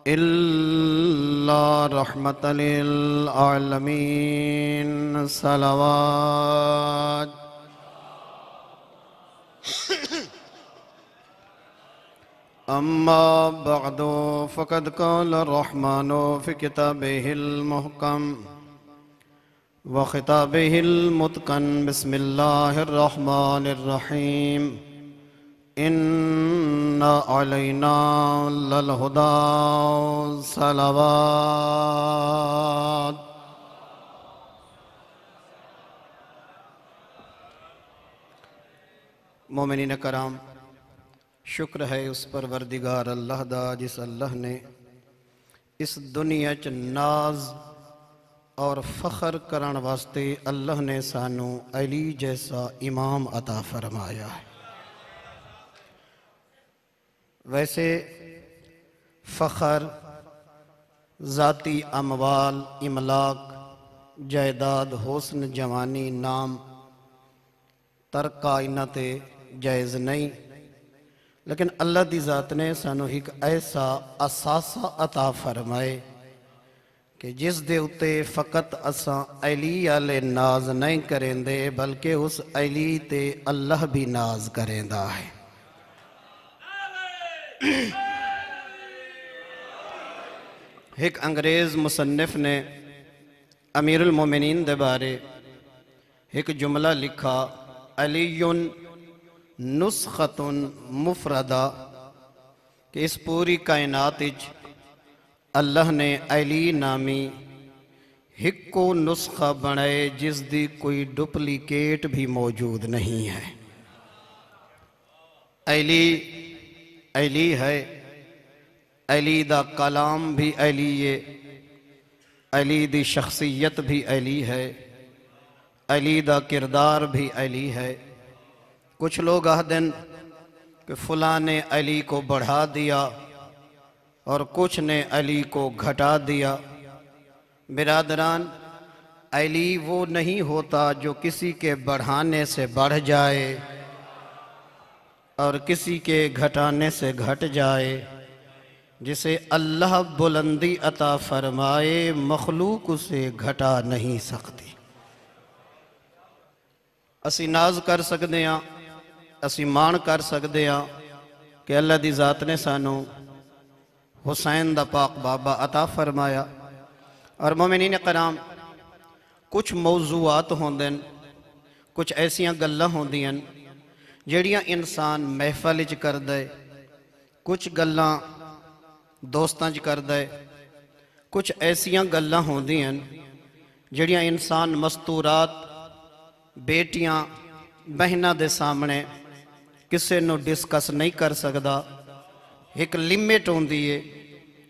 इल्ला रहमतल लिल आलमीन सलावत। अम्मा बअदु फ़क़द क़ाल रहमानु फ़ी किताबिहिल मुहकम व ख़िताबिहिल मुतक़न बिस्मिल्लाहिर रहमानिर रहीम। इन्ना अलैना लल हुदा सलावत। मोमिनीन कराम, शुक्र है उस परवरदिगार अल्लाह दा जिस अल्लाह ने इस दुनिया च नाज और फ़ख्र करन वास्ते अल्लाह ने सानू अली जैसा इमाम अता फरमाया है। वैसे फ़ख्र ज़ाती अमवाल, इमलाक, जायदाद, हुस्न, जवानी, नाम तरका इन्हां ते जायज़ नहीं, लेकिन अल्लाह दी ज़ात ने सानू एक ऐसा असासा अता फरमाए कि जिस दे उत्ते फ़कत असां अली आले नाज नहीं करेंदे बल्कि उस अली ते अल्लाह भी नाज करेंदा है। एक अंग्रेज़ मुसन्निफ ने अमीरुल मोमिनीन दे बारे एक जुमला लिखा, अलीयुन नुस्खतुन मुफरदा, कि इस पूरी कायनात विच अल्लाह ने अली नामी हिक्को नुस्खा बनाए जिसदी कोई डुप्लीकेट भी मौजूद नहीं है। अली अली है, अली दा कलाम भी अली है, अली दी शख्सियत भी अली है, अली दा किरदार भी अली है। कुछ लोग आखदें कि फलां ने अली को बढ़ा दिया और कुछ ने अली को घटा दिया। बिरादरान, अली वो नहीं होता जो किसी के बढ़ाने से बढ़ जाए और किसी के घटाने से घट जाए। जिसे अल्लाह बुलंदी अता फरमाए मखलूक उसे घटा नहीं सकती। असी नाज कर सकते हैं, असी मान कर सकते हैं कि अल्लाह दी ज़ात ने सानू हुसैन दा पाक बाबा अता फरमाया। और मोमिनीन कराम, कुछ मौजूआत होंदे न, कुछ ऐसियां गल्लां होंदियां जिहड़ियां इंसान महफल च करदा है, कुछ गल्लां दोस्तां च करदा है, कुछ ऐसियां गल्लां होंदियां जिहड़ियां इंसान मस्तूरात बेटियां बहनां दे सामने किसी नूं डिस्कस नहीं कर सकदा। एक लिमिट होंदी है,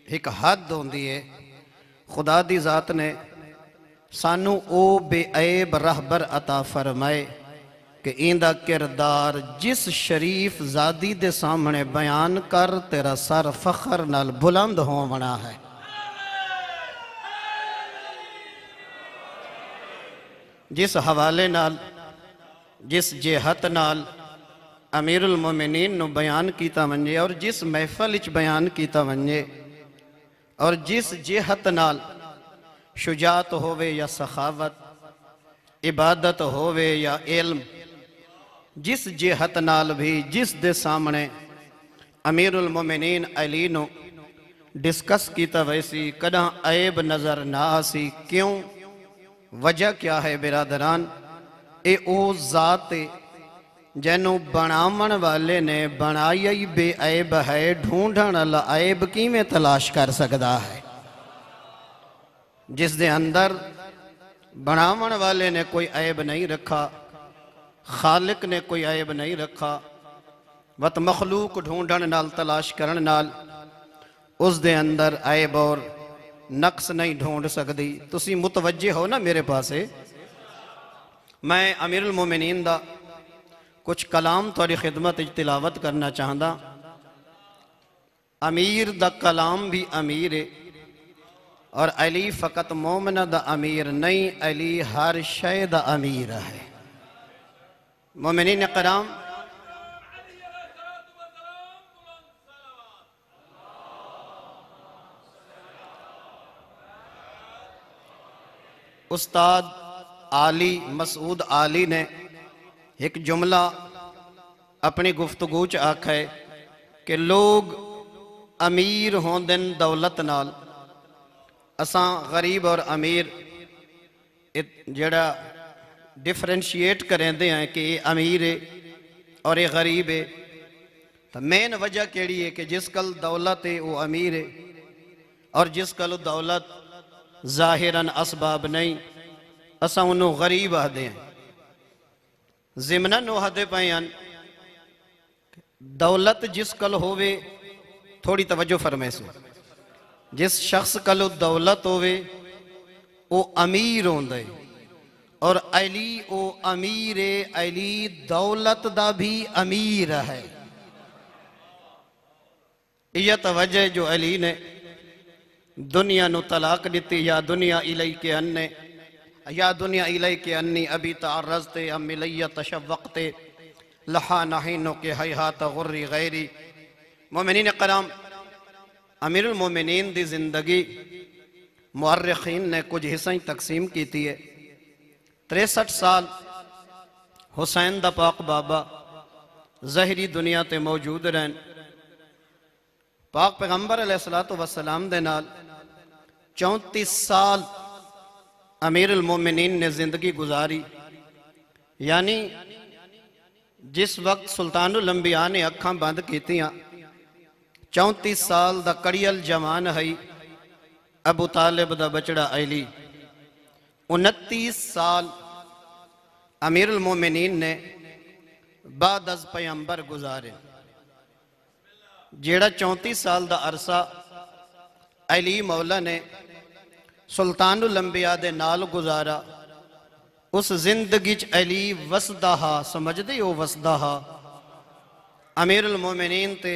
एक हद होंदी है। खुदा दी ज़ात ने सानू ओ बेऐब रहबर अता फरमाए कि इंदा किरदार जिस शरीफ ज़ादी दे सामने बयान कर, तेरा सर फखर नाल बुलंद होना है। जिस हवाले नाल, जिस जेहत नाल अमीरुल मोमिनीन नू बयान कीता वंजे और जिस महफल च बयान कीता वंजे और जिस जेहत नाल शुजात होवे या सखावत, इबादत होवे या इल्म, जिस जेहत नाल भी जिस दे सामने अमीरुल मोमिनीन अली नू डिस्कस कीता वैसी कदा ऐब नज़र ना आसी। क्यों? वजह क्या है बिरादरान? ए ओ ज़ात जैनू बनावन वाले ने बनाया ही बेऐब है, ढूंढण वाला ऐब किवें तलाश कर सकता है? जिस दे अंदर बनावन वाले ने कोई ऐब नहीं रखा, खालिक ने कोई ऐब नहीं रखा, वत मखलूक ढूंढण नाल, तलाश करन नाल उस दे अंदर ऐब और नक्स नहीं ढूंढ सकती। तुसी मुतवज्जे हो ना मेरे पासे? मैं अमीरुल मोमिनीन दा कुछ कलाम थोड़ी खिदमत तिलावत करना चाहता। अमीर दा कलाम भी अमीर है और अली फ़कत मोमिना दा अमीर नहीं, अली हर शय दा अमीर है। मोमिनीन कराम, उस्ताद आली मसूद आली ने एक जुमला अपनी गुफ्तगू च आखा है कि लोग अमीर होंदे न दौलत नाल, असां गरीब और अमीर जड़ा डिफरेंशिएट करेंदे हैं कि ये अमीर है और ये गरीब है। तो मेन वजह केड़ी है कि जिस कल दौलत है वो अमीर है और जिस कल दौलत ज़ाहिरन असबाब नहीं, असां उन्होंने गरीब आखदे हैं। ज़िमनन वो आखदे पे हैं दौलत जिस कल होवे, थोड़ी तवज्जो फरमाइसो, जिस शख्स कल दौलत होवे वो अमीर होंदा है और अली वो अमीर है, अली दौलत दा भी अमीर है। यह तवज्जो जो अली ने दुनिया नु तलाक दी, या दुनिया इलई के अन्ने, या दुनिया इलई के अन्नी अभी तारज़ते हम मिलैया तशव्वक़ते लहा नाहिनो के हयात गुर्री गैरी। मोमिनीन कराम, अमीरुल मोमिनीन दी जिंदगी मुअर्रिखीन ने कुछ हिस्सा तकसीम की थी है। 63 साल हुसैन दा पाक बाबा ज़हरी दुनिया ते मौजूद रहन। पाक पैगंबर अलैहिस्सलातु वस्सलाम दे नाल 34 साल अमीरुल मोमिनीन ने जिंदगी गुजारी। यानी जिस वक्त सुल्तानुल अंबिया ने अखां बंद कीतियां, 34 साल दा कड़ियल जवान है अबू तालिब दा बचड़ा अली। 29 साल अमीरुल मोमिनीन ने बाद अज पैगंबर गुजारे। जेड़ा 34 साल दा अरसा अली मौला ने सुल्तानुल अंबिया दे नाल गुजारा, उस जिंदगी च अली वसदा हा, समझदे हो वसदा हा। अमीरुल मोमिनीन ते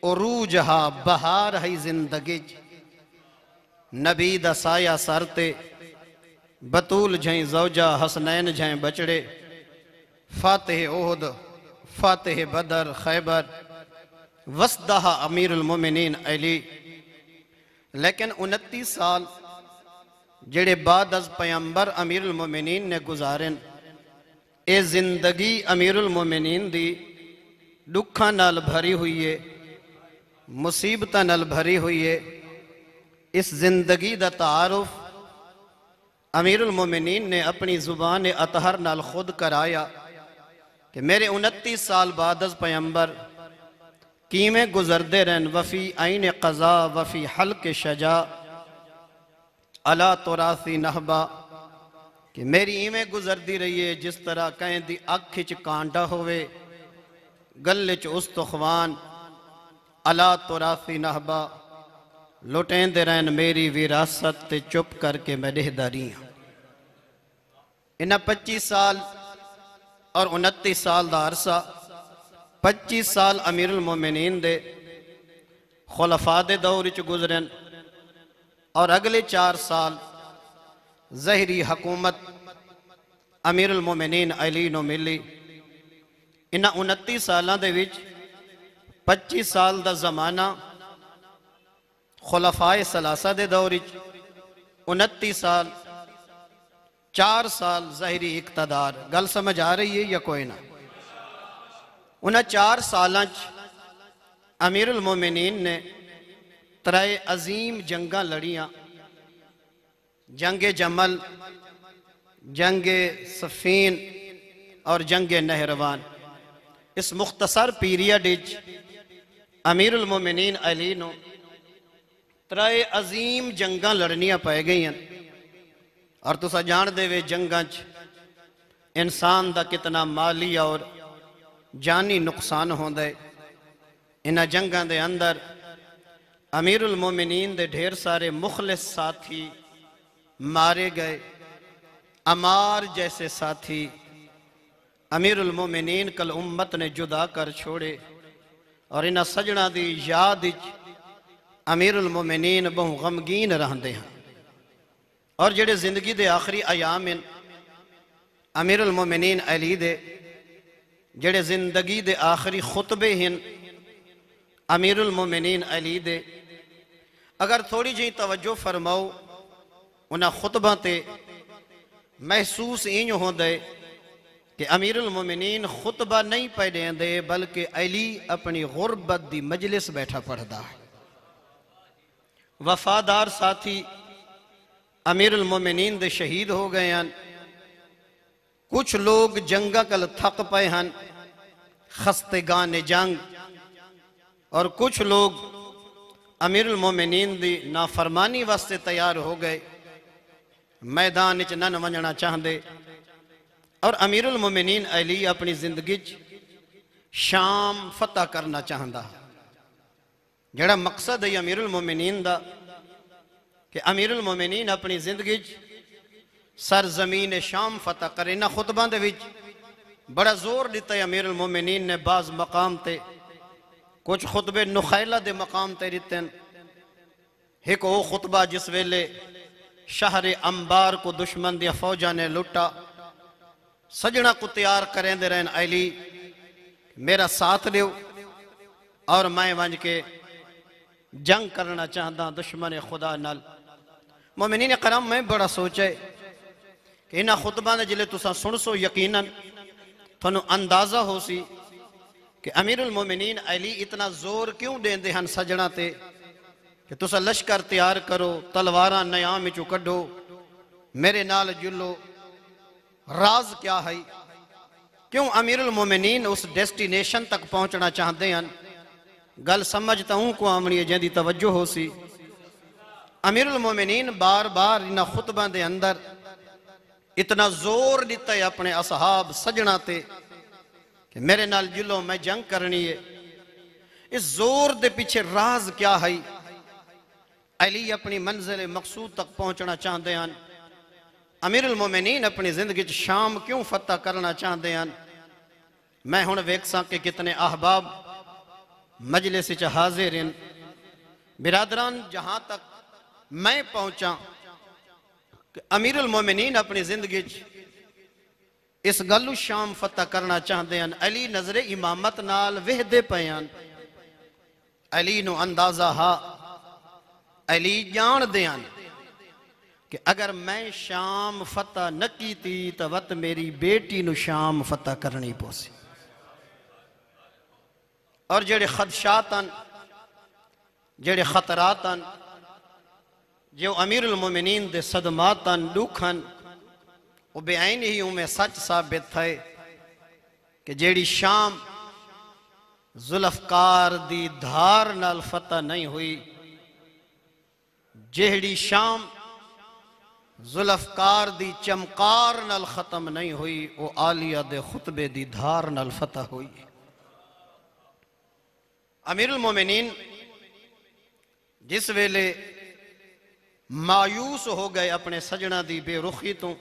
उरूज हा, बहार है जिंदगी च। नबी दा साया सर ते, बतूल झई ज़ौजा, हसनैन झई बचड़े, फातिह ओहद, फातिह बदर, खैबर, वसदा हा अमीरुल मोमिनीन अली। लेकिन 29 साल जेड़े बाद अज पैगंबर अमीरुल मोमिनीन ने गुजारन, ये जिंदगी अमीरुल मोमिनीन दी दुखा नाल भरी हुई है, मुसीबत नाल भरी हुई है। इस जिंदगी दा तारुफ अमीरुल मोमिनीन ने अपनी जुबान अतहर नाल खुद कराया कि मेरे 29 साल बाद अज पैगंबर कीमें गुजरते रहन। वफ़ी आइन क़ज़ा वफ़ी हल्क शजा अला तुरासी नहबा, कि मेरी इवें गुजरती रही है जिस तरह कहीं दी अख च कांटा होवे, गले च उस्तुखवान। अला तुरासी नहबा, लुटेंदे रहन मेरी विरासत ते चुप करके मैं देहदारी हाँ। इन्हें 25 साल और 29 साल का अरसा, 25 साल अमीरुल मोमिनीन दे खुलफा दे दौर च गुजरन और अगले 4 साल ज़हरी हुकूमत अमीरुल मोमिनीन अली नूं मिली। इन्हां 29 सालां दे विच 25 साल का जमाना खुलफाए सलासा दे दौर च, 29 साल, 4 साल ज़हरी इक़्तिदार। गल समझ आ रही है या कोई ना? उन्हें 4 साल अमीरुल मोमिनीन ने 3 अजीम जंगा लड़ियां, जंगे जमल, जंगे सफ़ीन और जंगे नहरवान। इस मुख्तसर पीरियड अमीरुल मोमिनीन अली नूं 3 अजीम जंगा लड़नियां पै गई। और तुसा जान दे वे जंगा च इंसान का कितना माली और जानी नुकसान होंदा है। इन्हां जंगा दे अंदर अमीरुल मोमिनीन दे ढेर सारे मुखलिस साथी मारे गए। अमार जैसे साथी अमीरुल मोमिनीन कल उम्मत ने जुदा कर छोड़े और इन्हां सजना दी याद विच अमीरुल मोमिनीन बहु गमगीन रहंदे हैं। और जेड़े जिंदगी दे आखिरी अयाम हैं अमीरुल मोमिनीन अली दे, जेड़े जिंदगी दे आखिरी खुतबे हैं अमीरुल मोमिनीन अली दे, अगर थोड़ी जी तवज्जो फरमाओ उन्हां खुतबा ते महसूस इंज होंदे कि अमीरुल मोमिनीन खुतबा नहीं पे देंदे बल्कि अली अपनी गुरबत दी मजलिस बैठा पढ़दा है। वफादार साथी अमीरुल मोमिनीन दे शहीद हो गए हैं। कुछ लोग जंगा कल थक पे हैं, खस्तेगान जंग, और कुछ लोग अमीरुल मोमिनीन दी नाफरमानी वास्ते तैयार हो गए, मैदान च नन वंजना चाहते। और अमीरुल मोमिनीन अली अपनी जिंदगी शाम फतह करना चाहता। जड़ा मकसद है अमीरुल मोमिनीन दा कि अमीरुल मोमिनीन अपनी जिंदगी सरजमीन शाम फतह करे। इन्हां खुतबां दे विच बड़ा जोर दिता है अमीरुल मोमिनीन ने। बाज मकाम ते कुछ खुतबे नुखैला दे मकाम ते दिते। एक वो खुतबा जिस वेले शहर अंबार को दुश्मन दिया फौजा ने लुटा, सजना को तैयार करेंदे रहन अली मेरा साथ दो और मैं वंज के जंग करना चाहता दुश्मन खुदा नाल। मोमिनीन करम मैं बड़ा सोचे कि इन्हां खुतबां दे जिले तुसां सुन सो यकीनन थानू अंदाजा हो सी कि अमीरुल मोमिनीन अली इतना जोर क्यों देंदे हन सजना ते कि तुसा लश्कर तैयार करो, तलवारां नयाम विचों कढो, मेरे नाल जुलो। राज क्या है? क्यों अमीरुल मोमिनीन उस डेस्टिनेशन तक पहुंचना चाहते हैं? गल समझता हूं को आमनी जिंदी तवज्जो हो सी। अमीरुल मोमिनीन बार बार इन खुतबा दे अंदर इतना जोर दिता है अपने असहाब सजना ते कि मेरे नाल जुलो, मैं जंग करनी है। इस जोर दे पीछे राज क्या है? अली अपनी मंजिल मकसूद तक पहुंचना चाहते हैं। अमीरुल मोमिनीन अपनी जिंदगी शाम क्यों फतह करना चाहते हैं? मैं हुण वेखसां कि कितने अहबाब मजलिस च हाजिर हैं। बिरादरान, जहां तक मैं पहुंचा कि अमीरुल मोमिनीन अपनी जिंदगी इस गलू शाम फतह करना चाहते हैं। अली नजरे इमामत नाल वेहदे पे हैं। अली नू अंदाजा हा, अली जानदे हैं कि अगर मैं शाम फतह न की तो वत मेरी बेटी नू शाम फतह करनी पोसी। और जेड़े खदशात हैं, जेड़े खतरात हैं, जो अमीरुल मोमिनीन दे सदमात हैं, दुख हैं, वो बेआइन ही उमें सच साबित है कि जेड़ी शाम जुल्फकार दी धार नाल फतह नहीं हुई, जेड़ी शाम जुल्फकार दी चमकार नाल खत्म नहीं हुई, वो आलिया दे खुतबे दी धार नाल फतह हुई। अमीरुल मोमिनीन जिस वेले मायूस हो गए अपने सजना दी बेरुखी तो,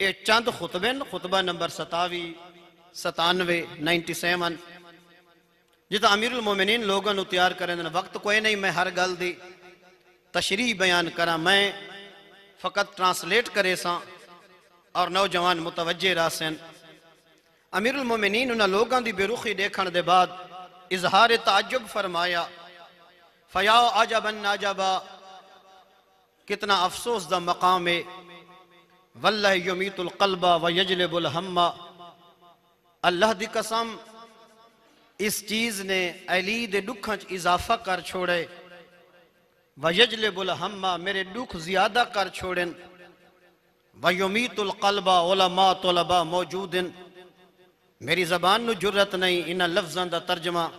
ये चंद खुतबे न, खुतबा नंबर 97 जितना अमीरुल मोमिनीन लोगों को तैयार करें। वक्त कोई नहीं मैं हर गल दी तशरीह बयान करा, मैं फकत ट्रांसलेट करे सा और नौजवान मुतवज्जे रासन। अमीरुल मोमिनीन उन्होंने लोगों की बेरुखी देखने के बाद इजहार ताज्जुब फरमाया, फया अजबन अजबा, कितना अफसोस दा मकाम है। वल्लाह युमीतुल क़ल्बा व यजलिबुल हम्मा, अल्लाह दी कसम इस चीज ने अली दे दुखों च इजाफा कर छोड़े। व यजलिबुल हम्मा, मेरे दुख ज्यादा कर छोड़न। व युमीतुल क़ल्बा उलमा तुलबा मौजूदन, मेरी जबान नू जुर्रत नहीं इन्हां लफ्ज़ां दा तर्जमा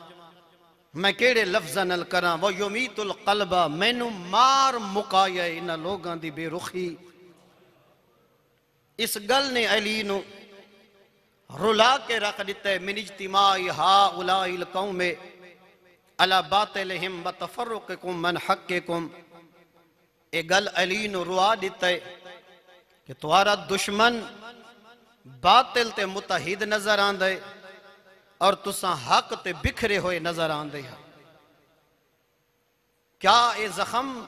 मैं केड़े लफ्ज़ां नाल करा। वो युमीतुल क़ल्बा, मैनू मार मुकाया इन्हां लोगां दी बेरुखी। इस गल ने अली नू रुला के रख दिता है। मिन इज्तिमाई हाउलाइल कौमे अला बातिलहिम व तफर्रुकुकुम मन हक्किकुम, ए गल अली नू रुआ दिता है कि तुम्हारा दुश्मन बातिल ते मुतहिद नजर आंदे और तुसा हक ते बिखरे हुए नजर आंदे। क्या ये जख्म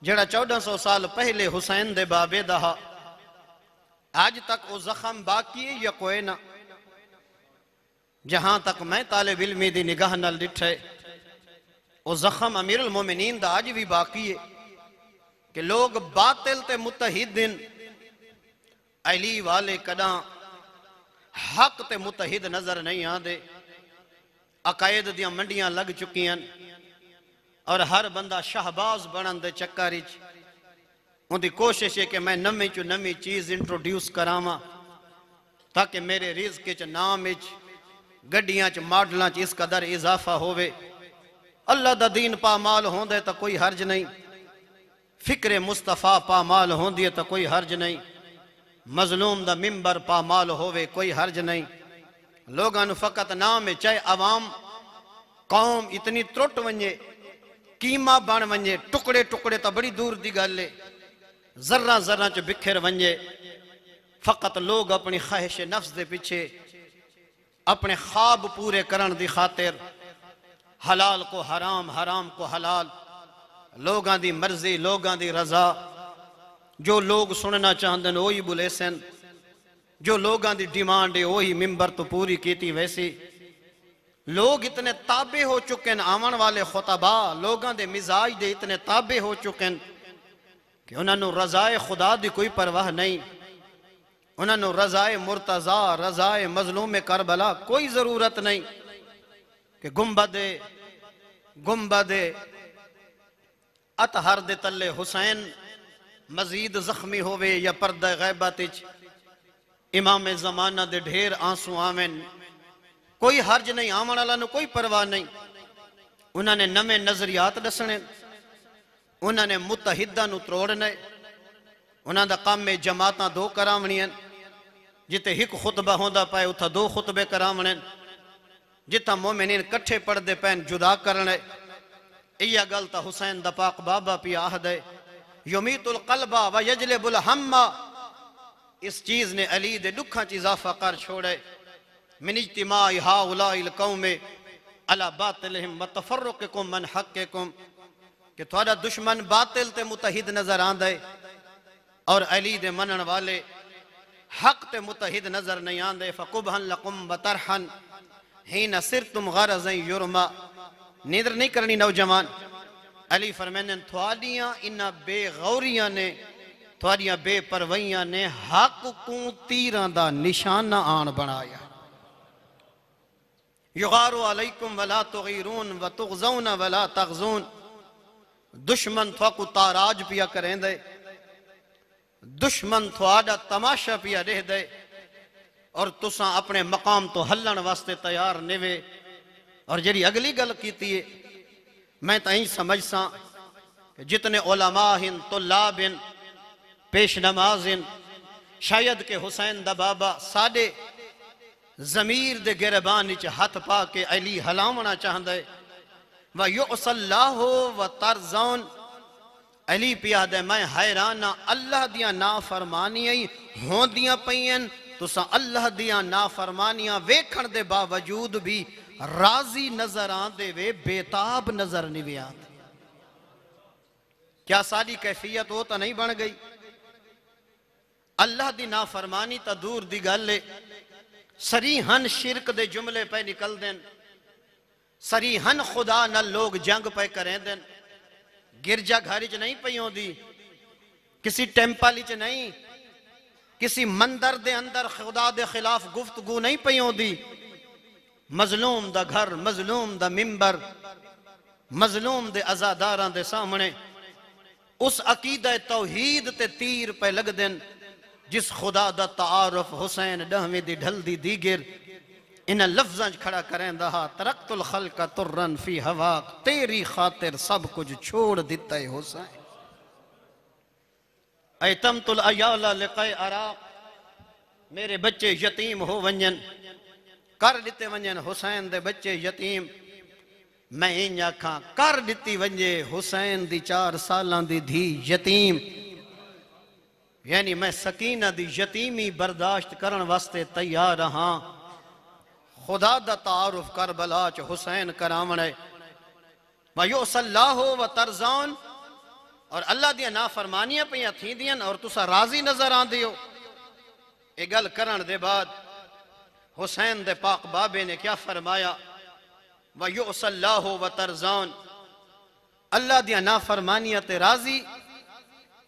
जड़ा 1400 साल पहले हुसैन दे बाबे दा आज तक वो जख्म बाकी है या कोई ना? जहां तक मैं तालिब इल्मी दी निगाह नाल डिठे वो जख्म अमीरुल मोमिनीन दा आज भी बाकी है। कि लोग बातिल ते मुतहिदिन अली वाले कदा हक ते मुतहिद नजर नहीं आते। अकायद दियां मंडियां लग चुकियां और हर बंदा शाहबाज बनन दे चक्कर च उनकी कोशिश है कि मैं नवी चो नवी चीज इंट्रोड्यूस करावां ताकि मेरे रिज़्क च नाम गड्डियां च मॉडलों च इस कदर इजाफा होवे। अल्लाह दा दीन पामाल होंदे तो कोई हर्ज नहीं, फिक्रे मुस्तफा पामाल होंदी है तो कोई हर्ज नहीं, मजलूम दा मिंबर पामाल होवे कोई हर्ज नहीं। लोगों फकत नाम है, चाहे अवाम कौम इतनी त्रुट वंजे कीमा बन वंजे टुकड़े टुकड़े तो बड़ी दूर की गल है, जर्रा जर्रा च बिखर वंजे। फकत लोग अपनी ख्वाहिश नफ्स दे पीछे अपने ख्वाब पूरे करन दी खातिर हलाल को हराम हराम को हलाल, लोगों की मर्जी लोगों की रजा, जो लोग सुनना चाहते हैं वही बुले सन, जो लोगों की डिमांड है वही मिंबर तो पूरी की वैसी। लोग इतने ताबे हो चुके हैं, आवन वाले खुतबा लोगों के मिजाज दे इतने ताबे हो चुके हैं कि उन्होंने रजाए खुदा की कोई परवाह नहीं, उन्होंने रजाए मुर्तजा रजाए मजलूम करबला कोई जरूरत नहीं कि गुंबदे अतहर दे तले हुसैन मजीद जख्मी होवे या पर्दा गैबत इमाम जमाना दे ढेर आंसू आवेन, कोई हर्ज नहीं, आवन वाला नु कोई परवाह नहीं। उन्होंने नवे नजरियात दसने, उन्होंने मुतहिदा नु तोड़ना, उन्हों का काम है जमातां दो करावनियां, जिते एक खुतबा होंदा पाए उथा दो खुतबे करावने, जिथा मोमिनीन कट्ठे पढ़ते पैन जुदा करने। यह गल तो हुसैन दा पाक बाबा पिया आहद है, युमीतुल कल्बा व यजलिबुल हम्मा। इस चीज ने अली दे दुखा च इजाफा कर छोड़े। मिन इज्तिमाई हाउलाइल कौमे अला बातिलहिम व तफर्रुकुम मन हक्कुम, कि थोड़ा दुश्मन बातिल ते मुतहिद नजर आंदा है और अली दे मनन वाले हक ते मुतहिद नजर नहीं आंदे। फकुबहन लकुम बतरहन हिन सिरतुम गरज़न युरमा। नींदर नहीं करनी नौजवान, अली फरमाने थोड़ियां इन्हां बेगौरियां ने, थोड़ियां बेपरवाहियां ने हक को तीरां दा निशाना आन बनाया। युगारु अलैकुम वला तुगीरून व तुगज़ौन वला तगज़ून। दुश्मन थोकु ताराज पिया करेंदे, दुश्मन थोड़ा तमाशा पिया रह दे और तुसा अपने मकाम तो हलन वास्ते तैयार निवे। और जी अगली गल की मैं तो यही समझ सा जितने उलमा हिन तुल्लाब हिन पेश नमाज हिन, शायद के हुसैन दा बाबा साडे जमीर दे गिरबान च हथ पा के अली हलावना चाहता है। व युसल्लाहो व तरज़ौन। अली पिया दे मैं हैराना अल्लाह दियां नाफरमानियां होंदियां पईयन, तुसा अल्लाह दियां नाफरमानियां वेखण दे बावजूद भी राजी नजर आंदे वे, बेताब नजर नहीं वे आते। क्या सारी कैफियत वो तो नहीं बन गई? अल्लाह दी नाफरमानी तो दूर दी गल है, सरीहन शिरक दे जुमले पे निकल देन, सरीहन खुदा न लोग जंग पे करें देन। गिरजा घर च नहीं पई होंदी, किसी टेंपल च नहीं, किसी मंदिर दे अंदर खुदा दे खिलाफ गुफ्तगू नहीं पई होंदी। मजलूम दा घर, मजलूम दा मिंबर, मजलूम दे अजादारां दे सामने उस अकीदा तौहीद ते तीर पे लग देन जिस खुदा दा तारुफ हुसैन डहवी दी ढल दी दीगिर इन लफ्जां च खड़ा करेंदा हा। तरक्तुल खल्का तुर्रन फी हवा, तेरी खातिर सब कुछ छोड़ दिता है हुसैन। ऐतमतुल अयाला लिक़ाए अराक, मेरे बच्चे यतीम हो वंजन, कर दिते वंजन हुसैन दे बच्चे यतीम। मैं इंज आखां कर दिती वंजे हुसैन दी 4 सालां दी धी यतीम, यानी मैं सकीना दी यतीमी बर्दाश्त करन वास्ते तैयार हाँ। खुदा दा तारुफ करबला च हुसैन करावणे। वयुसल्लाहो व तरज़ौन, और अल्लाह दियां नाफरमानियां पईयां थींदियां और तुसा राजी नजर आंदे हो। ये गल करन दे बाद हुसैन दे पाक बाबे ने क्या फरमाया? वयुसल्लाहो व तरज़ौन, अल्लाह दियां नाफरमानियां ते राजी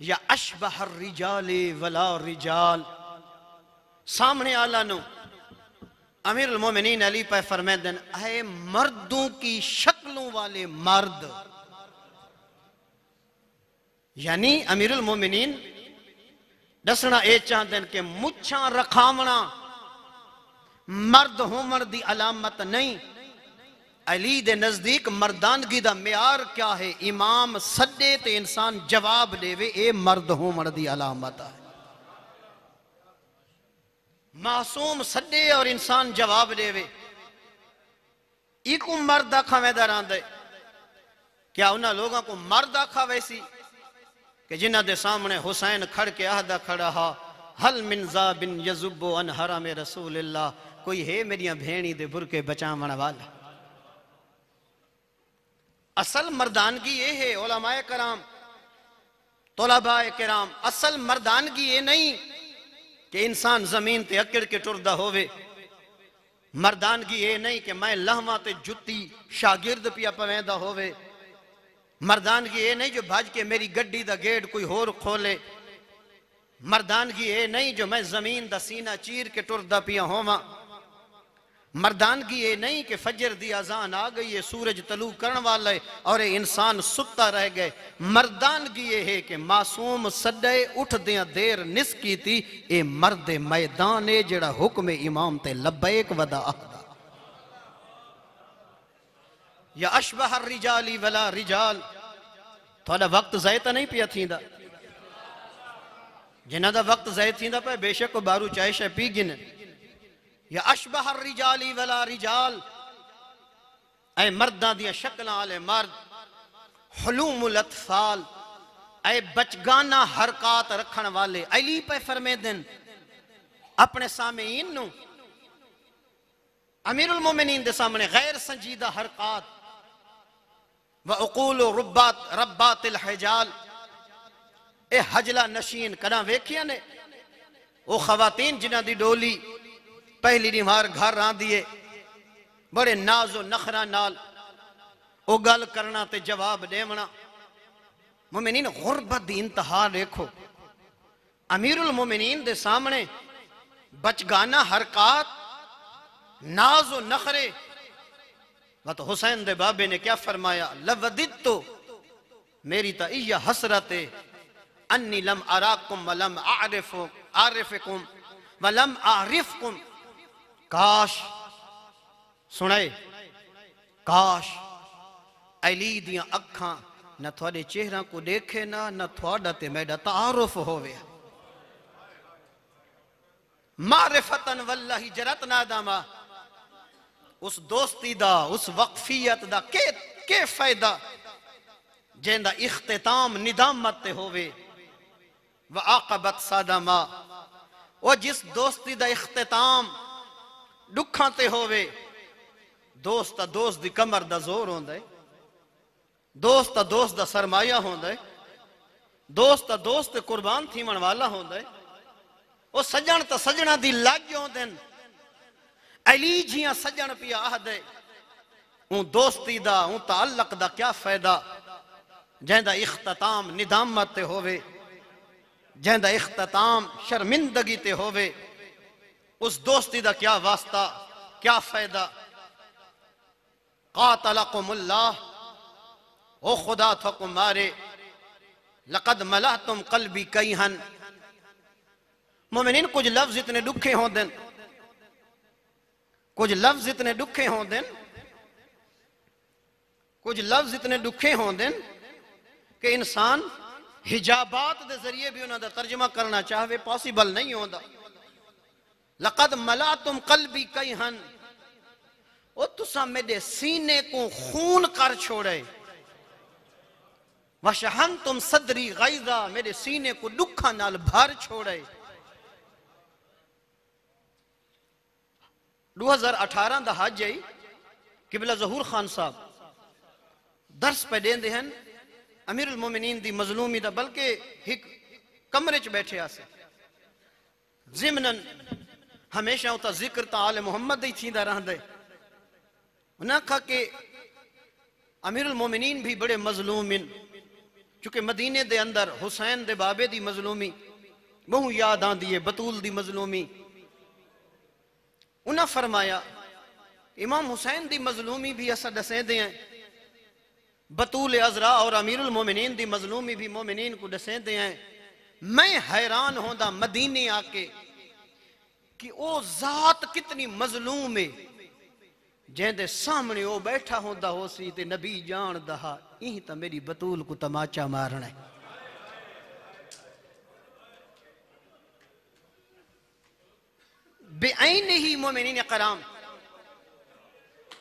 या अशबहर रिजाले वला रिजाल। सामने आला नु अमीर उल मोमिनीन अली पे फरमाते हैं, मर्दों की शक्लों वाले मर्द। यानी अमीर उल मोमिनीन दसना ये चाहते हैं कि मुछा रखावना मर्द होमन दी अलामत नहीं। अली दे नजदीक मर्दानगी दा म्यार क्या है? इमाम सदे ते इंसान जवाब देवे, ए मर्द होमन दी अलामत है। मासूम सदे और इंसान जवाब देवे, इको मर्द आखा वैदा रहा। क्या उन्होंने लोगों को मर्द आखा वैसी कि जिन्हों के सामने हुसैन खड़ के आहदा खड़ा हा, हल मिनजा बिन यजुबो अन हरा में रसूलुल्लाह, कोई है मेरिया भेणी दे बुरके बचावन वाला। असल मर्दानगी ये है उलमाए कराम, तोलाबाए किराम, असल मर्दानगी ये नहीं कि इंसान जमीन ते अकड़ के टुरदा होवे। मर्दानगी ये नहीं कि मैं लहमा ते जुत्ती शागिर्द पिया पवेंदा होवे। मर्दानगी ये नहीं जो भज के मेरी गड्डी दा गेट कोई होर खोले। मर्दानगी ये नहीं जो मैं जमीन दा सीना चीर के टुरदा पिया होवा। मर्दानगी ये नहीं कि फजर दी अजान आ गई है, सूरज तलू करने वाला है और इंसान सुता रह गए। मर्दानगी ये है कि मासूम सदे उठदियां देर निसकी थी, ये मर्द मैदान है जेड़ा हुक्म इमाम ते लब्बैक वदा आखदा। या अशबहर रिजाली वला रिजाल। थोड़ा वक्त ज़ाय तो नहीं पिया थींदा, जिन्हां दा वक्त ज़ाय थींदा पे बेशक बारू चाय शे पी गिन। या अशबहर रिजाली वला रिजाल, ऐ मर्दां दियां शक्लां वाले मर्द। हुलूमुल अतफाल, ऐ बचगाना हरकात रखण वाले। अली पे फरमेदन अपने सामीन नु, अमीरुल मोमिनीन दे सामने गैर संजीदा हरकात व उकूल रुब्बात रब्बातिल हिजाल। ए हजला नशीन कदा वेखिया ने वो खवातीन जिन्हां दी डोली पहली निवार घर आंदी, बड़े नाजो नखरा नाल ओ गल करना ते जवाब देवना। मोमिनीन गुरबत दी इंतहा देखो। अमीरुल मोमिनीन दे सामने बचगाना हरकात, नाजो नखरे। वत हुसैन दे बाबे ने क्या फरमाया? लवदित्तु, मेरी तो इया हसरत है, अन्नी लम अराकुम वलम आरिफकुम वलम आरिफकुम। काश सुनाए, काश अली दियां अखां न थोड़े चेहरा को देखे ना, न थोड़ा ते मेरा तारुफ होवे। मारिफतन वल्लाही जरत नादामा। उस दोस्ती दा, उस वक्फियत दा के फायदा जेंदा इख्तिताम निदामत ते होवे। व आकबत सादामा, वो जिस दोस्ती दा इख्तिताम दुखा ते होवे। दोस्त दोस्त दी कमर दा जोर होंदा है, दोस्त दोस्त दा सरमाया होंदा है, दोस्त दोस्त कुर्बान थीमण वाला होंदा है। वो सजन तो सजना दी लज होंदे न। अली जियां सजन पिया आहदे, ऊं दोस्ती दा ऊं ताल्लक दा क्या फायदा जैंदा इख्तिताम निदामत ते होवे, जैंदा इख्तिताम शर्मिंदगी ते होवे। उस दोस्ती दा क्या वास्ता, क्या फायदा? कातलकुमुल्लाह, ओ खुदा थको मारे। लक़द मलहतुम क़ल्बी कईहन। मोमिनीन कुछ लफ्ज इतने दुखे होंदे, कुछ लफ्ज इतने दुखे होंदे, कुछ लफ्ज इतने दुखे होंदे कि इंसान हिजाबात दे जरिए भी उन्हां दा तर्जमा करना चाहे पॉसिबल नहीं होता। लक़द मलहतुम क़ल्बी कईहन, ओ तुसा मेरे सीने को खून कर छोड़े। वशहनतुम सदरी गैज़ा, मेरे सीने को दुखा नाल भर छोड़े। 2018 दा हज है, किबला ज़हूर खान साहब दर्स पे देंदे हैं अमीरुल मोमिनीन दी मजलूमी दा, बल्कि एक कमरे च बैठे आसे। ज़िमनन हमेशा उता जिक्र ता आले मोहम्मद ही थींदा रहंदे। उन्हां कहा कि अमीरुल मोमिनीन भी बड़े मजलूम इन, चूंकि मदीने दे अंदर हुसैन दे बाबे दी मजलूमी बहु याद आंदी है, बतूल दी मजलूमी। उन्हें फरमाया इमाम हुसैन दी मजलूमी भी असा दसेंदे हैं, बतूल अजरा और अमीरुल मोमिनीन दी मजलूमी भी मोमिनीन को दसेंदे हैं। मैं हैरान होंदा मदीने आके कि ओ जात कितनी मजलूम है, जेंदे सामने ओ बैठा होंदा हो सी ते नबी जान दहा यही तो मेरी बतूल को तमाचा मारना है। बेआईन ही मोमिनीन कराम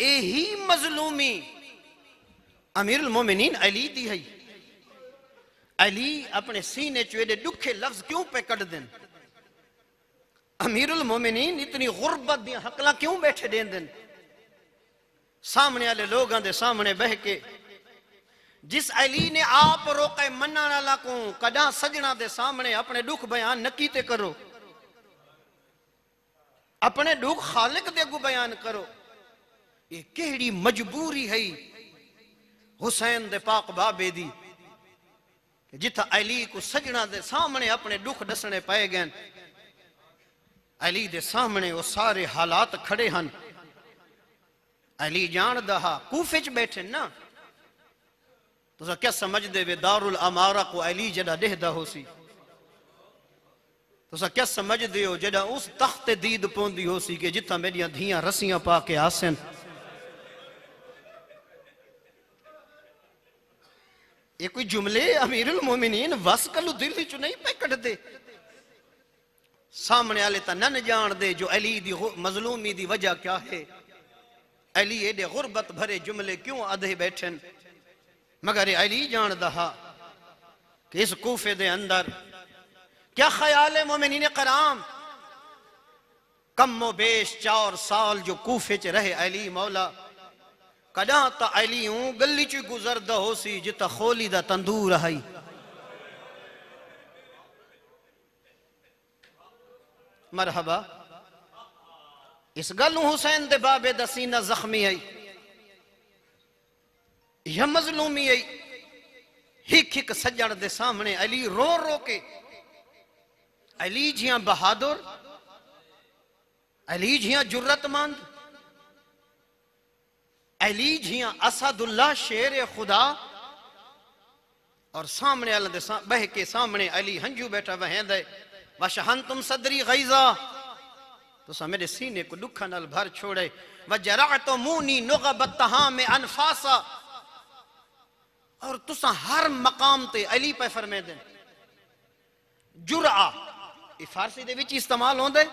यही मजलूमी अमीरुल मोमिनीन अली दी है। अली अपने सीने चो एडे दुखे लफ्ज क्यों पे कट देन? अमीरुल मोमिनीन इतनी गुर्बत दी हकला क्यों बैठे देन देन? सामने वाले लोगों के सामने बह के जिस अली ने आप रोके मन्ना वाला को कदा सजना दे सामने अपने दुख बयान न कीते करो, अपने दुख खालिक दे अगू बयान करो। ये केड़ी मजबूरी है हुसैन दे पाक बाबे दी, जिथा अली को सजना दे सामने अपने दुख दसने पाए गए। अली दे सामने वो सारे हालात खड़े हैं। अली जान दहा कूफे च बैठे ना, तो क्या समझते वे दारुल अमारा को अली जड़ा देहदा हो सी? तो क्या समझते हो जड़ा उस तख्त दीद पौंदी हो सी कि जिथा मेरिया धियां रस्सियां पा के आसन। ये कोई जुमले अमीरुल मोमिनीन वस कलू दिल चु नहीं पे कटदे। सामने वाले तो न जान दे जो अली दी मजलूमी दी वजह क्या है, अली एडे गुरबत भरे जुमले क्यों आधे बैठे। मगर अली जान दहा कि इस कूफे दे अंदर क्या ख्याल है मोमिनीन कराम, कमो बेश 4 साल जो कूफे च रहे अली मौला, कदा तो अली हूं गली च गुजरदा हो सी जिता खोली दा तंदूर है। मरहबा इस गल हुसैन दे बाबे दा सीना जख्मी है, यह मजलूमी है। हिक हिक सजण दे सामने अली रो रो के, अली जियां बहादुर, अली जियां जुर्रतमंद, अली जियां असदुल्लाह शेर खुदा, और सामने वाले दे बह के सामने अली हंजू बैठा वहेंदे। वशहन तुम सदरी गैजा, तो मेरे सीने को दुखा नल भर छोड़े। वजरा तो मुनी नुगबतहा में अनफासा, और तुसा हर मकाम ते अली पे फरमे दे। जुरा ये फारसी दे विच इस्तेमाल होंदे,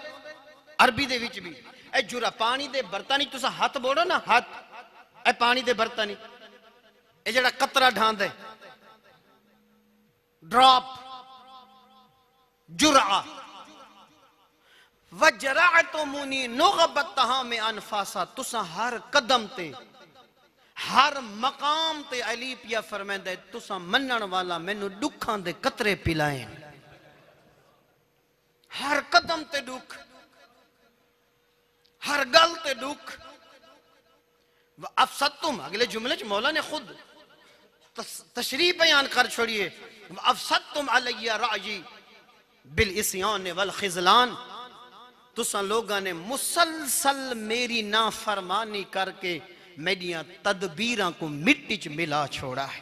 अरबी दे विच भी। ए जुरा पानी दे बर्तन तुसा हाथ बोलो ना, हाथ ए पानी दे बर्तन, ए जड़ा कतरा ढांदे ड्रॉप, जुरा। वजरा तो मुनी नुगबतहा में अनफासा, तुसा हर कदम ते हर मकाम ते अली पिया फरमांदे तुसा मनण वाला मैनू दुखां दे कतरे पिलाए। हर कदम ते दुख, हर गल ते दुख। अफसदतुम, अगले जुमले च मौला ने खुद तशरीह बयान कर छोड़िए। अफसदतुम अलैया राजी बिल इस्यान वल खिजलान, तुसा लोगों ने मुसलसल मेरी नाफरमानी करके मेरिया तदबीरां को मिट्टी च मिला छोड़ा है।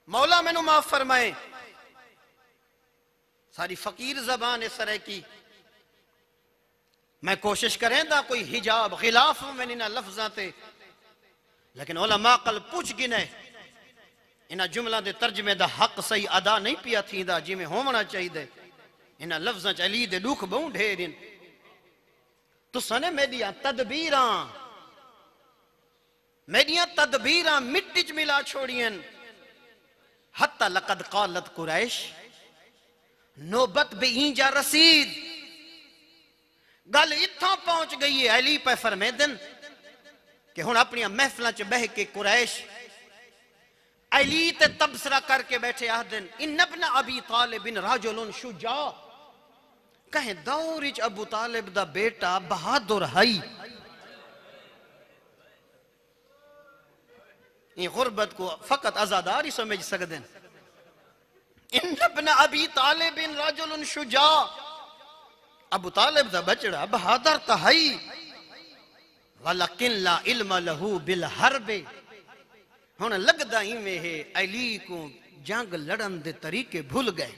मौला मैनू माफ फरमाए, सारी फकीर जबान इस तरह की मैं कोशिश करें दा कोई हिजाब खिलाफ मैंने ना लफ्जा ते, लेकिन उलमा कल पूछ गिने इन्हां जुमलों के तर्जमे का हक सही अदा नहीं पिया थींदा जिमें होना चाहिए। इन्हां लफ्जां च अली दे दुख बहु ढेर इन। तुसां ने मेरिया तदबीरां मिट्टी च मिला छोड़ियन। हत्ता लकद कालत कुरैश, नौबत बेईजा रसीद, गल इत्थों पहुंच गई है अली पे फरमेदन कि हुण अपनी महफिलों च बह के कुरैश अली ते तबसरा करके बैठे आखदन इन्न इब्न अबी तालिब राजुलुन शुजा, कहे दौर च अबू तालिब दा बेटा बहादुर है। इन गुरबत को फकत आजादार ही समझ सकते हैं। इन इब्न अबी तालिब रजुल शुजा, अबू तालिब दा बचड़ा बहादुर ता है, वलकिन ला इल्म लहू बिल हरबे। हुण लगदा इवें है अली को जंग लड़न दे तरीके भूल गए,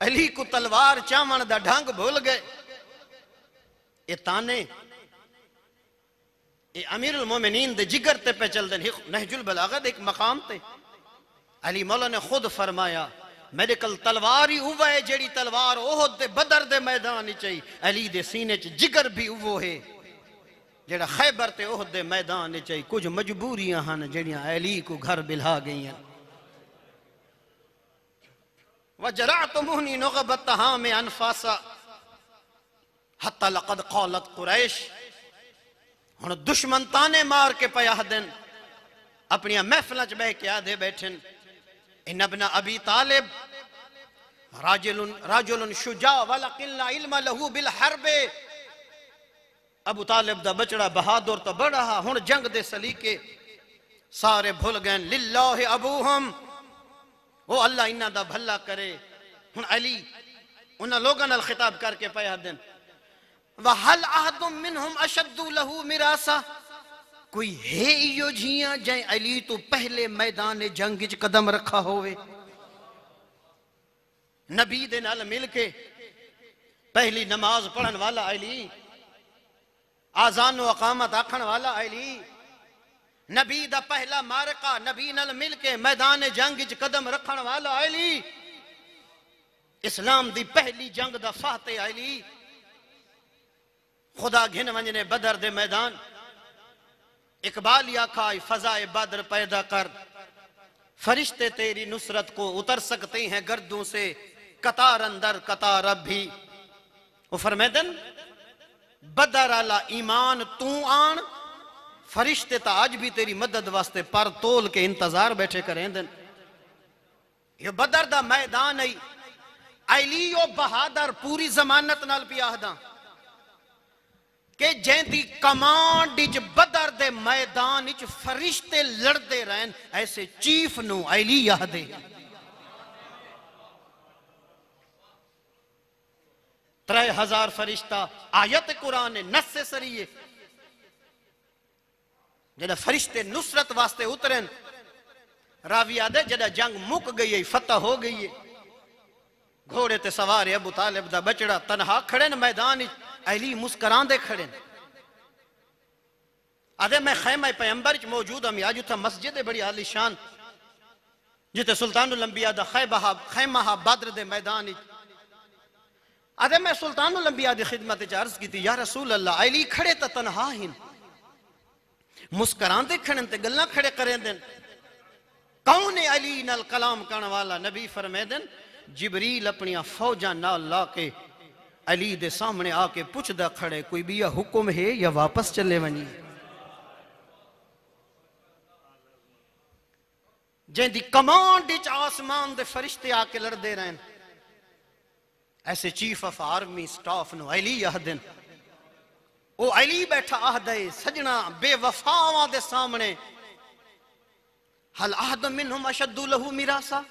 अली को तलवार चावण दा ढंग भूल गए। ये ताने ये अमीरुल मोमिनीन दे जिगर ते पे चलदे नहजुल बलागत एक मकाम ते अली मौला ने खुद फरमाया मेरे कल तलवार ही उव है जेड़ी तलवार ओहद दे बदर दे मैदान विच आई। अली दे सीने च जिगर भी उवो है जेड़ा खैबर ते ओहद दे मैदान विच आई। कुछ मजबूरियां हन जेड़ियां अली को घर बिला गईयां। वजरातमुनी नुगबतहा में अनफासा हत्ता लक़द क़ालत कुरैश। हुण दुश्मन ताने मार के पया दिन अपनी महफिल च बह के आधे बैठन इन इब्न अबी तालिब राजुल शुजा वलकिन ला इल्म लहू बिल हरबे। अबू तालिब दा बचड़ा बहादुर तो बड़ा हा। हुण जंग दे सलीके सारे भूल गए। लिल्लाहि अबूहुम, वो अल्लाह इन्हां दा भला करे। हुण अली उन्हां लोगां नाल खिताब करके पया दिन वहल अहदुम मिनहुम अशद्दु लहू मिरासा। कोई है इयो जियां जै अली तो पहले मैदान जंग च कदम रखा होवे। नबी दे नाल मिल के पहली नमाज पढ़न वाला अली, आजान व अकामत आखण वाला अली, नबी दा पहला मारका नबी नाल मिल के मैदान जंग च कदम रखण वाला अली, इस्लाम दी पहली जंग दा फाते अली। खुदा घिन वंजने बदर दे मैदान इकबाल आखा फजाए बद्र पैदा कर, फरिश्ते तेरी नुसरत को उतर सकते हैं गर्दों से, कतार अंदर कतार अब भी। वो फरमादन बदर आला ईमान तू आन, फरिश्ते तो आज भी तेरी मदद वास्ते पर तोल के इंतजार बैठे करें। ये बदर दा मैदान है। अली ओ बहादुर पूरी जमानत नाल पियाहदा कि जैंदी कमांड इच बदर दे मैदान इच फरिश्ते लड़ते रहन, ऐसे चीफ नु अली यादे। 3000 फरिश्ता आयत कुरान ने नस से सरिये जदा फरिश्ते नुसरत वास्ते उतरन। रावी आदे जदा जंग मुक गई है, फतह हो गई है, घोड़े ते सवार अबू तालिब दा बचड़ा तनहा खड़े न मैदान। अली मुस्करांदे खड़े। आदे मैं खैमा पैगंबर च मौजूद हम। आज उथा मस्जिद है बड़ी आलीशान जिते सुल्तानुल अंबिया दा खैमा हा बद्र दे मैदान। आदे मैं सुल्तानुल अंबिया दी खिदमत च अर्ज की थी या रसूल अल्लाह अली खड़े तो तनहा हिन, मुस्करांदे खड़े ते गल्लां खड़े करें दिन। कौन है अली नाल कलाम करने वाला? नबी फरमादन जिबरील अपनी फौजा नाल ला के अली दे सामने आके पुछदा खड़े कोई भी हुक्म है या वापस चले वनी। जैंदी कमांड इच आसमान दे फरिश्ते आके लड़दे रहन, ऐसे चीफ ऑफ आर्मी स्टाफ नु अली आखदन। ओ अली बैठा आखदा है सजना बेवफावां दे सामने हल अहद मिनहुम अशद्दु लहू मिरासा।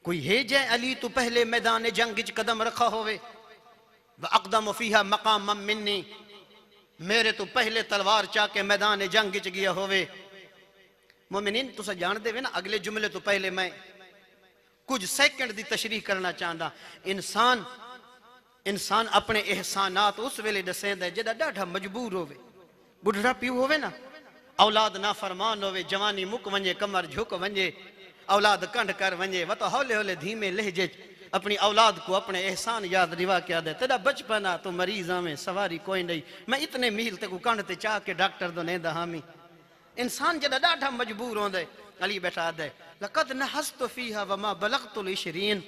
कोई है जै अली तो पहले मैदान जंग च कदम रखा होवे। व अक़दम फीहा मकाम मिन्नी, मेरे तो पहले तलवार चा के मैदान जंग च गया होवे। मोमिनीन तुसा जानते वे ना अगले जुमले तो पहले मैं कुछ सेकंड की तशरीह करना चाहता। इंसान अपने एहसानात उस वेले दसेंदा जदा डाढ़ा मजबूर होवे, बुढ़ा पीऊ होवे ना, औलाद ना फरमान होवे, जवानी मुक वंजे, कमर झुक वंजे, औलाद कंड कर वंजे, वह तो हौले हौले धीमे लहजे अपनी औलाद को अपने एहसान याद रिवा क्या दे। तेरा बचपना तो मरीज में सवारी कोई नहीं, मैं इतने मील ते को कंड ते चाह के डॉक्टर दो नहीं हामी। इंसान जदा डाढ़ा मजबूर होंदे अली बैठा दे लक़द नहस्तु फीहा वमा बलगतुल 20,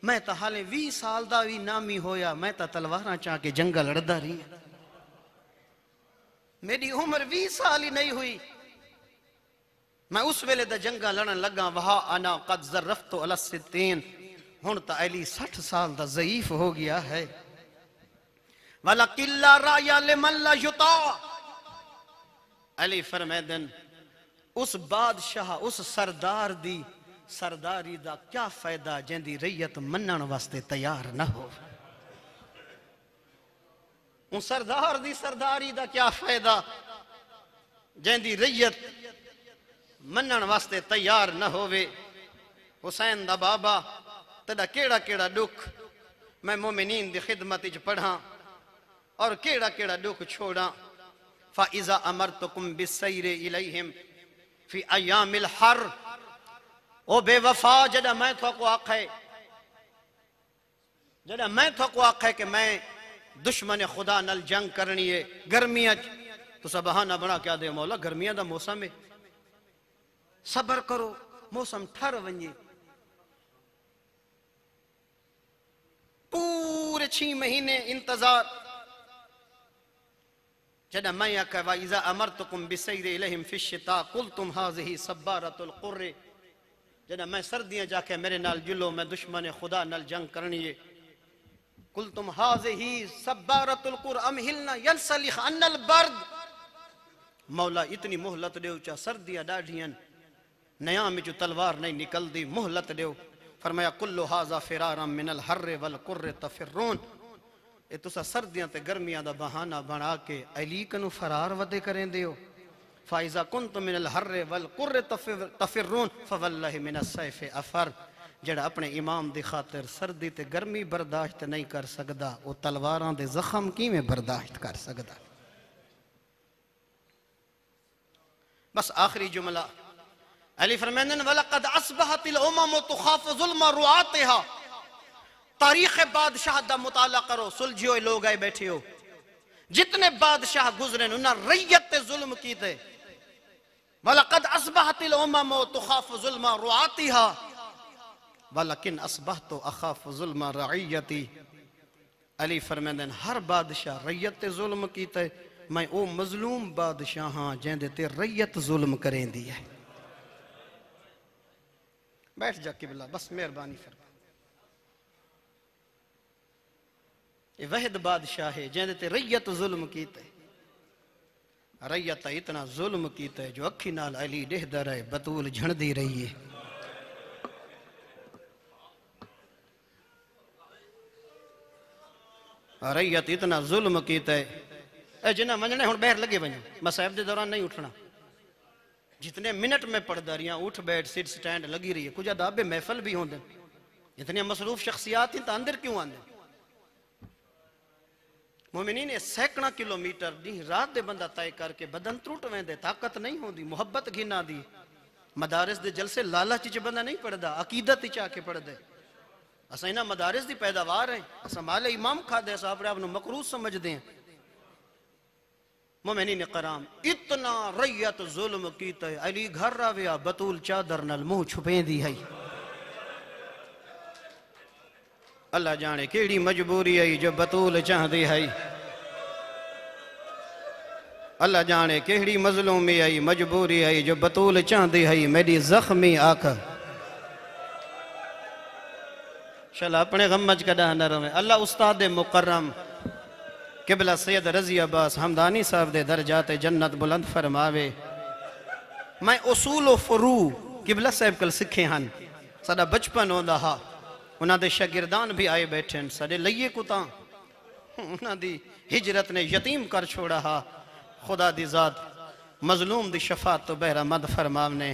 मैं तो हाले 20 साल दा भी नामी होया, मैं तो तलवारां चाह के जंगा लड़दा रही। मेरी उम्र 20 साल ही नहीं हुई, मैं उस वेले दा जंगा लड़न लगा। वहा अना कद ज़रफ़तु अला 60, हुण तो अली 60 साल दा ज़ईफ हो गया है। वला किल्ला राया लिमन ला युता, अली फरमादन उस बादशाह उस सरदार दी सरदारी दा क्या फायदा जिंदी रैयत मनण वास्ते तैयार न हो। उन सरदार दी सरदारी दा क्या फायदा जिंदी रैयत मनण वास्ते तैयार न होवे। हुसैन दा बाबा तेरा केड़ा केड़ा दुख मैं मोमिनीन दी खिदमत च पढ़ा और केड़ा केड़ा दुख छोड़ा। फ़ाइज़ा अमरतुकुम बिस्सैरि इलैहिम फी अय्यामिल हर, ओ बेवफा जड़ा मैं थोको आखे, जड़ा मैं थोको आखे कि मैं दुश्मन खुदा नल जंग करनी है गर्मियां तो सब बहाना बना क्या दे मौला गर्मियां दा मौसम है सबर करो मौसम ठर वंजे। पूरे 6 महीने इंतजार जड़ा मैं आखे वाइज़ा अमरतुकुम बिस्सैरि इलैहिम फिश्शिता कुल्तुम हाज़िही सब्बारतुल कुर्र, जड़ा मैं सर्दियां जाके मेरे नाल जुलो मैं दुश्मन खुदा नल जंग करनी है। कुल्तुम हाज़िही सब्बारतुल कुर्र अमहिलना यनसलिख अन्नल बर्द, मौला इतनी मोहलत दो चा सर्दियां डाढ़ियन नया में जो तलवार नहीं निकलती मोहलत दो। फरमाया कुल्लु हाज़ा फिरारम मिनल हर्र वल कुर्र तफिरून, ये तुसा सर्दियां ते गर्मियां दा बहाना बना के अली कनु फरार वदे करें दियो। फ़ाइज़ा कुन्तुम मिनल हर्र वल कुर्र तफिरून फ़वल्लाहि मिनस सैफ़ि अफ़र, जड़ा अपने इमाम दी खातिर सर्दी ते गर्मी बर्दाश्त नहीं कर सकदा वो तलवारां दे जख्म किवें बर्दाश्त कर सकदा। बस आखिरी जुमला अली फरमानन वलक़द अस्बहतिल उमम तुखाफ़ु ज़ुल्म रुआतिहा, तारीख़ बादशाह दा मुताला करो सुलझियो लोग आए बैठे हो जितने बादशाह गुजरे उन्हें रैयत ते जुल्म कीते। वलक़द अस्बहतिल उमम तुखाफ़ु ज़ुल्म रुआतिहा वलकिन अस्बहतु अख़ाफ़ु ज़ुल्म रइयती, अली फरमांदन हर बादशाह रैयत ते जुल्म कीते मैं ओ मजलूम बादशाह हाँ जिंदे ते रैयत जुल्म करेंदी है। बैठ जा किबला बस मेहरबानी फरमा, ये वहद बादशाह है जिंदे ते रैयत जुल्म कीते। रैयत इतना जुल्म कीते जो अखी नाल अली देहदा रहे बतूल झंडदी रही है। रैयत इतना जुल्म कीते जिन्हें वंजने हुण बहर लगे वंजो मसाहिब के दौरान नहीं उठना, जितने मिनट में पढ़दा रही उठ बैठ सिट स्टैंड लगी रही है। कुछ अदाबे महफल भी होंगे, इतनी मसरूफ शख्सियात ही तो अंदर क्यों आंदे। मोमिनीन ने सैकड़ा किलोमीटर दी रात दे बंदा तय करके बदन त्रुट वेंदे, ताकत नहीं होंदी, मुहब्बत घिना दी। मदारिस दे जलसे लालच च बंदा नहीं पढ़दा, अकीदत च आके पढ़दे। असा इन्हां मदारिस दी पैदावार है, असा माले इमाम खादे असा अपने आप मकरूज समझते हैं। मोमिनीन कराम इतना रैयत जुल्म कीते अली घर रहा बतूल चादर नाल मुंह छुपेंदी है। अल्लाह जाने केड़ी मजबूरी आई जो बतूल चाहती है, अल्लाह जाने केड़ी मजलूमी आई मजबूरी आई जो बतूल चाहती है। मेरी जख्मी आख चल अपने गम च कदा न रवे। अल्लाह उस्ताद मुकर्रम किबला सैयद रजी अब्बास हमदानी साहब दे दर्जात जन्नत बुलंद फरमावे। मैं उसूल व फरू किबला साहब कल सिखे हैं, साडा बचपन होंदा हा, उन्हां दे शागिर्दान भी आए बैठे हैं। साडे लइए को तां उन्हां दी हिजरत ने यतीम कर छोड़ा हा। खुदा दी जात मजलूम दी शफात तो बहरा मद फरमावने।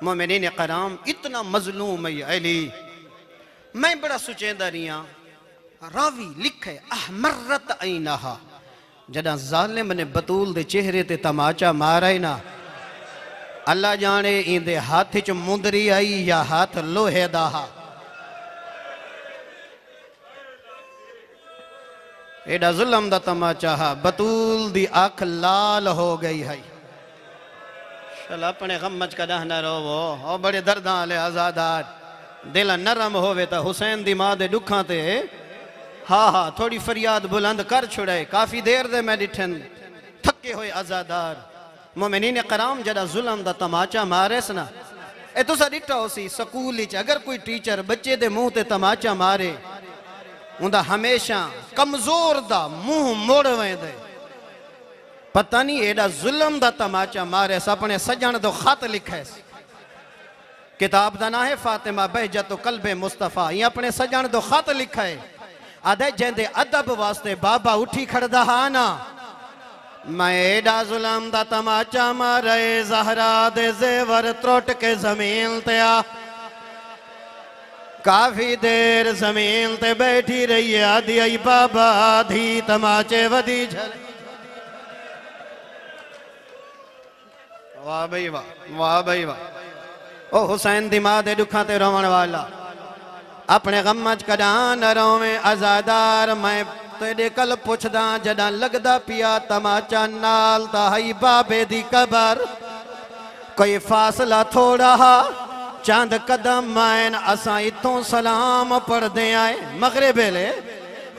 मोमिनीन कराम इतना मजलूम है अली, मैं बड़ा सुचेंदा रही। रावी लिखे अहमरत ऐनहा, जदा जालिम ने बतूल दे चेहरे ते तमाचा मारा ना, अल्लाह जाने इंदे हाथ च मुंदरी आई या हाथ लोहे दा हा। एडा जुल्म दा तमाचा हा, बतूल दी आंख लाल हो गई है। चल अपने गम च कदा न रोवो, ओ बड़े दर्दां वाले आजादार दिल नरम होवे ता हुसैन दी मां दे दुखां ते हाँ हाँ थोड़ी फरियाद बुलंद कर छुड़ाए। काफी देर दे मैं डिठन थके हुए आजादार। मोमिनीन कराम जड़ा जुल्म दा तमाचा मारेस ना, ए तुसा डिठा होसी स्कूल च अगर कोई टीचर बच्चे दे मुंह ते तमाचा मारे उंदा हमेशा कमजोर दा मुंह मोड़ वेंदे। पता नहीं एडा जुल्म दा तमाचा मारे अपने सजन दो खत लिखे किताब का ना है फातिमा बहजत कल्बे मुस्तफा ये अपने सजन दो खत लिखा है आदे जेंदे अदब वास्ते बाबा उठी खड़दा हा ना मैं एडा जुल्म दा तमाचा मारे ज़हरा दे ज़ेवर त्रुट के जमीन ते आ काफी देर जमीन ते बैठी रही है आदि आई बाबा धी तमाचे वदी झल वाह भाई वाह वाह भाई वाह ओ हुसैन दी मां दे दुखां ते रोवण वाला अपने गम च कदा न रोवे आजादार मैं तेरे कल पुछदा जदा लगदा पिया तमाचा नाल ता हई बाबे दी कबर कोई फासला थोड़ा हा चंद कदम मैन असा इतों सलाम पढ़दे आए मगरिब वेले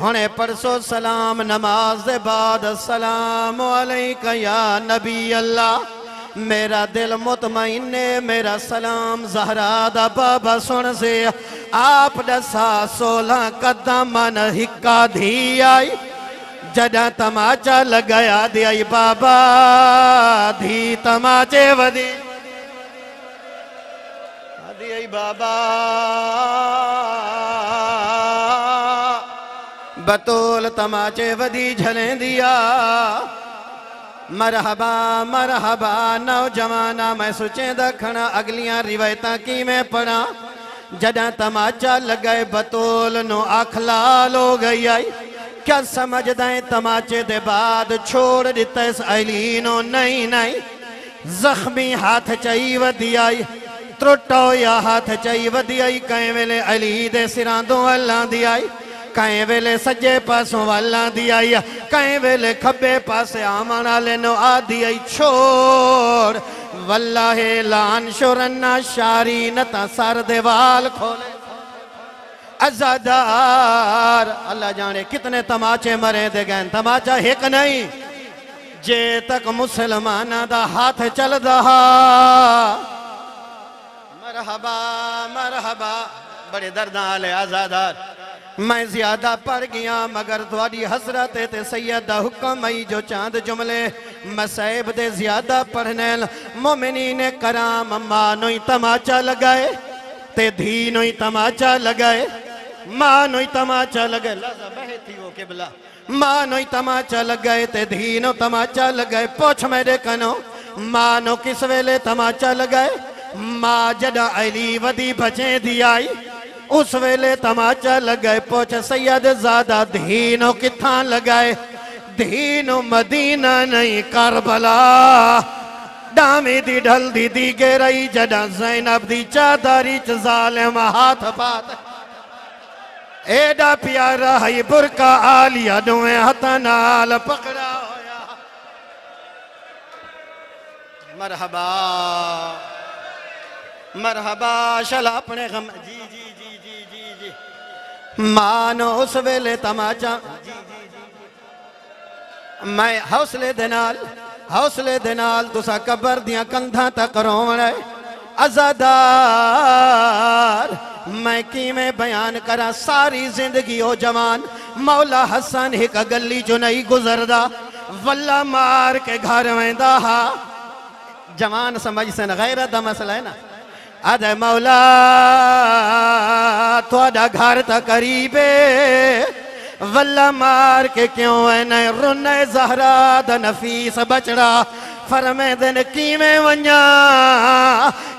हुणे परसों सलाम नमाज दे बाद सलाम अलैका या नबी अल्लाह मेरा दिल मुतमईने मेरा सलाम ज़हरा दा बाबा सुन से आप दसा 16 कदम मन हिक्का धी आई जदा तमाचा लगाया दे आई बाबा धी तमाचे वदी आई बाबा बतौल तमाचे वदी झले दिया मरहबा मरहबा नौजवाना मैं सोचे दखना अगलियां रिवायतां की मैं पढ़ा जदा तमाचा लगाए बतौल नो आँख लाल हो गई आई क्या समझदा है तमाचे दे बाद छोड़ दिता इस अली नो नहीं नहीं जख्मी हाथ चई वदी आई त्रुटो या हाथ चई वदी आई कई वेले अली दे सिरां दो अल्लाह दी आई कई वेले सज्जे पासों वाला दी आई कई वेले खब्बे पासे आमण वाले नो आदि आई छोड़ वल्लाहे लान शुरन्ना शारी नता सर दे वाल खोले अज़ादार अल्लाह जाने कितने तमाचे मरे दे गए तमाचा एक नहीं जे तक मुसलमाना दा हाथ चलदा मरहबा मरहबा बड़े दर्दां वाले आज़ादार मैं ज्यादा पढ़ गया मगर थोड़ी हसरत ते सैयद दा हुक्म आई जो चांद जुमले मसैब दे ज्यादा पढ़ने मोमिनीन कराम मां नो ही तमाचा लगाए ते धी नो ही तमाचा लगाए मां नो ही तमाचा लगाए लज़ा बहती हो किबला मां नो ही तमाचा लगाए ते धी नो तमाचा लगाए पूछ मेरे कनो मां नो किस वेले तमाचा लगाए मां जदा अली वदी बचे दी आई उस वेले तमाचा लगाए पूछ सैयद ज़ादा धीनो किथा लगाए धीनो मदीना नहीं करबला डामी दी ढल दी दी गेरई जदा ज़ैनब दी चादरी च ज़ालिम हाथ पात एडा प्यारा है बुरका आलिया दुए हथ नाल पकड़ा होया मरहबा मरहबा शला अपने गम जी जी जी जी जी जी मानो उस वेले तमाचा जी जी जी मैं हौसले दे नाल तुसा कबर दियां कंधां तक रोवण है अज़ादार मैं किवें बयान करा सारी जिंदगी ओ जवान मौला हसन एक गली जो नहीं गुजरदा वल्ला मार के घर वेंदा हा जवान समझ सन गैरत दा मसला है ना अद मौला थोड़ा घर तक करीबे वल्ला मार के क्यों है न रुने ज़हरा दा नफीस बचड़ा फरमे दिन किवें वन्या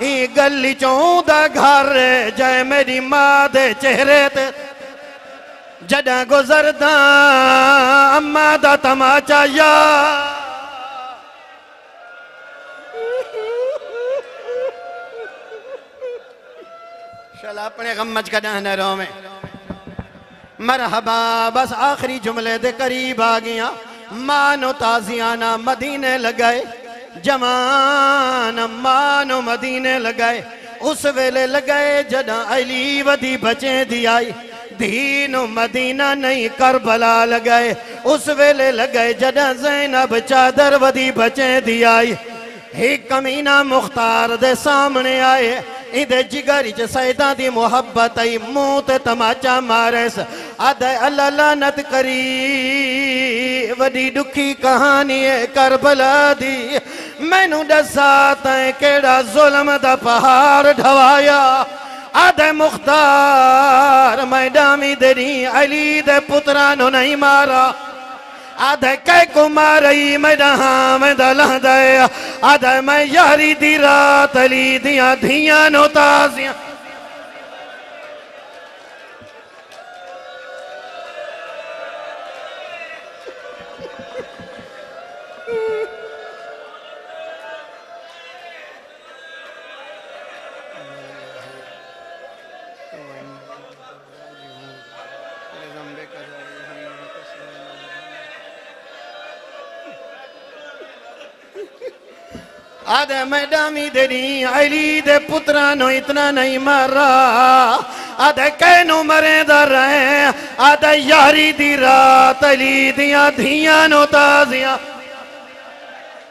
ई गली चों दा घर जय मेरी मां दे चेहरे ते जदा गुजरदा अम्मा दा तमाचा या अपने गम च कदा न रोवे मरहबा बस आखिरी जुमले दे करीब आ गया मानो ताजियाना मदीने लगाए जवान मानो मदीने लगाए उस वेले लगाए जदा अली वदी बचे दी आई दीनो मदीना नहीं करबला लगाए उस वेले लगाए जदा ज़ैनब चादर वदी बचे दी आई एक कमीना मुख्तार दे सामने आए इदे जिगर च सैदा दी मोहब्बत आई मुंह ते तमाचा मारेस आदे अल्लाह लानत करी वडी दुखी कहानी है करबला दी मैनू दसा तैं केड़ा जुल्म दा पहाड़ ढवाया आदे मुख्तार मैं डामी देनी अली दे पुत्रा नु नहीं मारा आधे कै को मारई मैं दहा मैं दलह दे आधे मैं यारी दी रात अली दिया धिया नो ताजिया आदे मैं डामी देनी अली दे पुत्रा नो इतना नहीं मारा आदे कैनू मरेंदा रहे आदे यारी दी रात अली दिया धिया नो ताजिया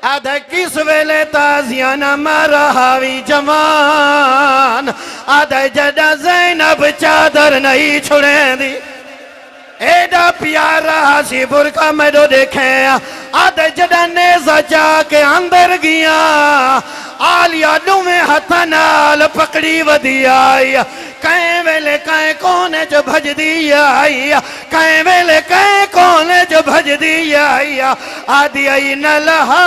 आदे किस वेले ताजिया न मारा हावी जवान आदे जदा ज़ैनब चादर नहीं छुड़ेंदी एडा प्यारा हसी बुरका मैडो देखे आदे जदा नेज़ा जाके अंदर गया आलिया दुमे हथ नाल पकड़ी वधी आई कहीं वेले कहीं कोने जो भज दी आई कहीं वेले कहीं कोने जो भज दी आई आदि आई न लहा